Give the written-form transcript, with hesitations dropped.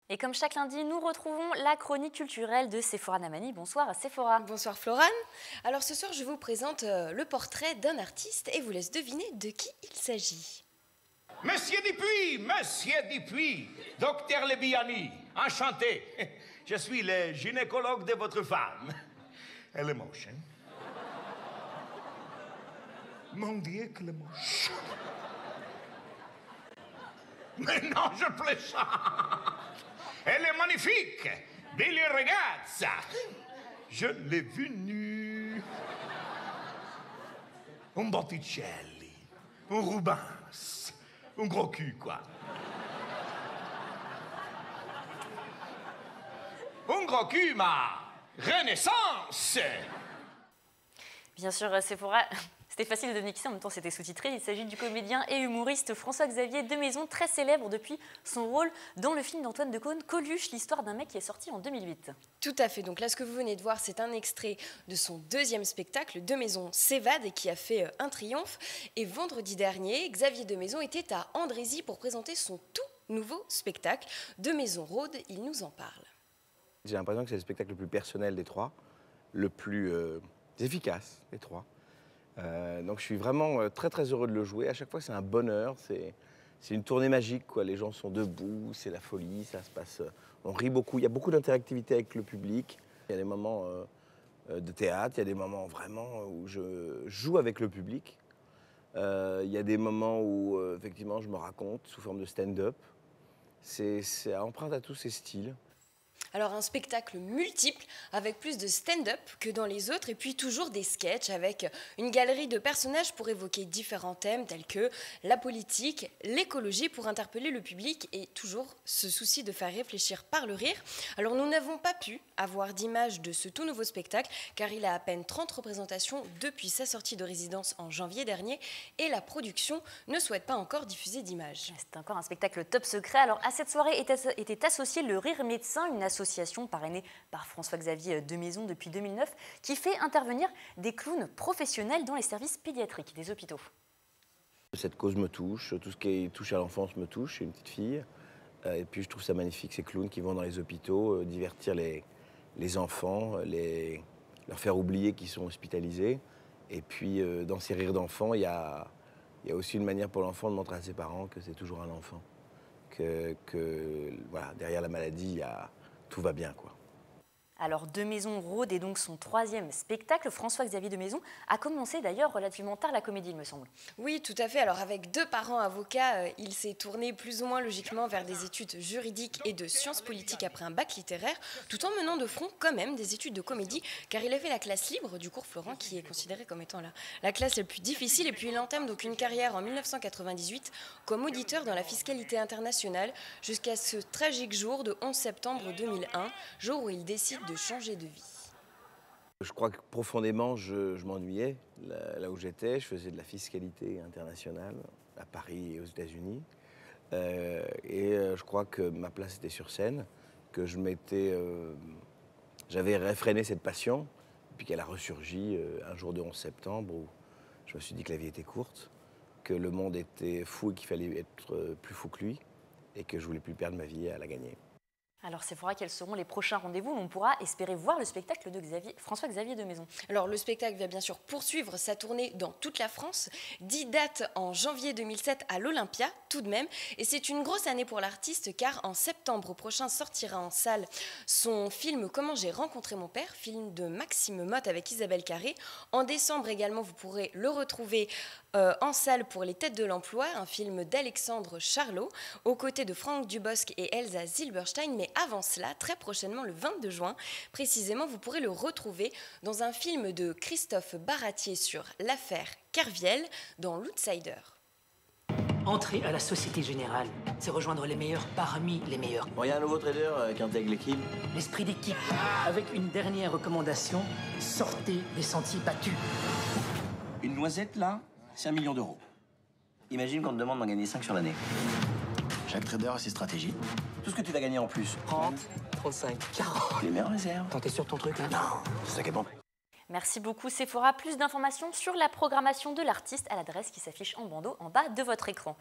Et comme chaque lundi, nous retrouvons la chronique culturelle de Sephora Namani. Bonsoir Sephora. Bonsoir Florane. Alors ce soir, je vous présente le portrait d'un artiste et vous laisse deviner de qui il s'agit. Monsieur Dupuis, docteur Lebiani, enchanté. Je suis le gynécologue de votre femme. Elle est moche, hein? Mon Dieu, qu'elle est moche. Mais non, je plaisante. Elle est magnifique. Billy, regarde ça. Je l'ai vue nue. Un Botticelli, un Rubens, un gros cul, quoi. Un gros cul, ma renaissance. Bien sûr, Sephora, c'était facile de deviner qui c'est, en même temps c'était sous-titré. Il s'agit du comédien et humoriste François-Xavier Demaison, très célèbre depuis son rôle dans le film d'Antoine Decaune, Coluche, l'histoire d'un mec qui est sorti en 2008. Tout à fait, donc là ce que vous venez de voir, c'est un extrait de son deuxième spectacle, Demaison s'évade, et qui a fait un triomphe. Et vendredi dernier, Xavier Demaison était à Andrézy pour présenter son tout nouveau spectacle, Demaison Rôde, il nous en parle. J'ai l'impression que c'est le spectacle le plus personnel des trois, le plus efficace des trois. Donc je suis vraiment très très heureux de le jouer. À chaque fois c'est un bonheur, c'est une tournée magique, quoi. Les gens sont debout, c'est la folie, ça se passe, on rit beaucoup, il y a beaucoup d'interactivité avec le public. Il y a des moments de théâtre, il y a des moments vraiment où je joue avec le public. Il y a des moments où effectivement je me raconte sous forme de stand-up. Ça emprunte à tous ces styles. Alors un spectacle multiple avec plus de stand-up que dans les autres et puis toujours des sketchs avec une galerie de personnages pour évoquer différents thèmes tels que la politique, l'écologie pour interpeller le public et toujours ce souci de faire réfléchir par le rire. Alors nous n'avons pas pu avoir d'image de ce tout nouveau spectacle car il a à peine 30 représentations depuis sa sortie de résidence en janvier dernier et la production ne souhaite pas encore diffuser d'images. C'est encore un spectacle top secret. Alors à cette soirée était associé le Rire Médecin, une association parrainée par François-Xavier Demaison depuis 2009 qui fait intervenir des clowns professionnels dans les services pédiatriques des hôpitaux. Cette cause me touche, tout ce qui touche à l'enfance me touche, j'ai une petite fille. Et puis je trouve ça magnifique, ces clowns qui vont dans les hôpitaux, divertir les enfants, leur faire oublier qu'ils sont hospitalisés. Et puis dans ces rires d'enfants, il y a aussi une manière pour l'enfant de montrer à ses parents que c'est toujours un enfant. Voilà, derrière la maladie, tout va bien, quoi. Alors Demaison Rôde est donc son troisième spectacle. François-Xavier Demaison a commencé d'ailleurs relativement tard la comédie, il me semble. Oui, tout à fait. Alors avec deux parents avocats, il s'est tourné plus ou moins logiquement vers des études juridiques et de sciences politiques après un bac littéraire, tout en menant de front quand même des études de comédie, car il a fait la classe libre du cours Florent, qui est considérée comme étant la classe la plus difficile. Et puis il entame donc une carrière en 1998 comme auditeur dans la fiscalité internationale, jusqu'à ce tragique jour de 11 septembre 2001, jour où il décide de changer de vie. Je crois que profondément, je m'ennuyais là où j'étais. Je faisais de la fiscalité internationale à Paris et aux États-Unis. Je crois que ma place était sur scène, que j'avais réfréné cette passion, puis qu'elle a ressurgi un jour de 11 septembre où je me suis dit que la vie était courte, que le monde était fou et qu'il fallait être plus fou que lui, et que je voulais plus perdre ma vie à la gagner. Alors Sephora, quels seront les prochains rendez-vous où on pourra espérer voir le spectacle de François-Xavier Demaison? Alors le spectacle va bien sûr poursuivre sa tournée dans toute la France. 10 dates en janvier 2007 à l'Olympia tout de même. Et c'est une grosse année pour l'artiste car en septembre prochain sortira en salle son film Comment j'ai rencontré mon père, film de Maxime Motte avec Isabelle Carré. En décembre également, vous pourrez le retrouver en salle pour Les Têtes de l'Emploi, un film d'Alexandre Charlot, aux côtés de Franck Dubosc et Elsa Zilberstein. Mais avant cela, très prochainement, le 22 juin, précisément, vous pourrez le retrouver dans un film de Christophe Baratier sur l'affaire Kerviel, dans L'Outsider. Entrer à la Société Générale, c'est rejoindre les meilleurs parmi les meilleurs. Bon, il y a un nouveau trader qui intègre l'équipe. L'esprit d'équipe, avec une dernière recommandation, sortez des sentiers battus. Une noisette, là, c'est 1 million d'euros. Imagine qu'on te demande d'en gagner 5 sur l'année. Chaque trader a ses stratégies. Tout ce que tu vas gagner en plus. 30, 35, 40. Les meilleures réserves. T'es sûr de ton truc, là? Non, c'est ça qui est bon. Merci beaucoup Sephora. Plus d'informations sur la programmation de l'artiste à l'adresse qui s'affiche en bandeau en bas de votre écran.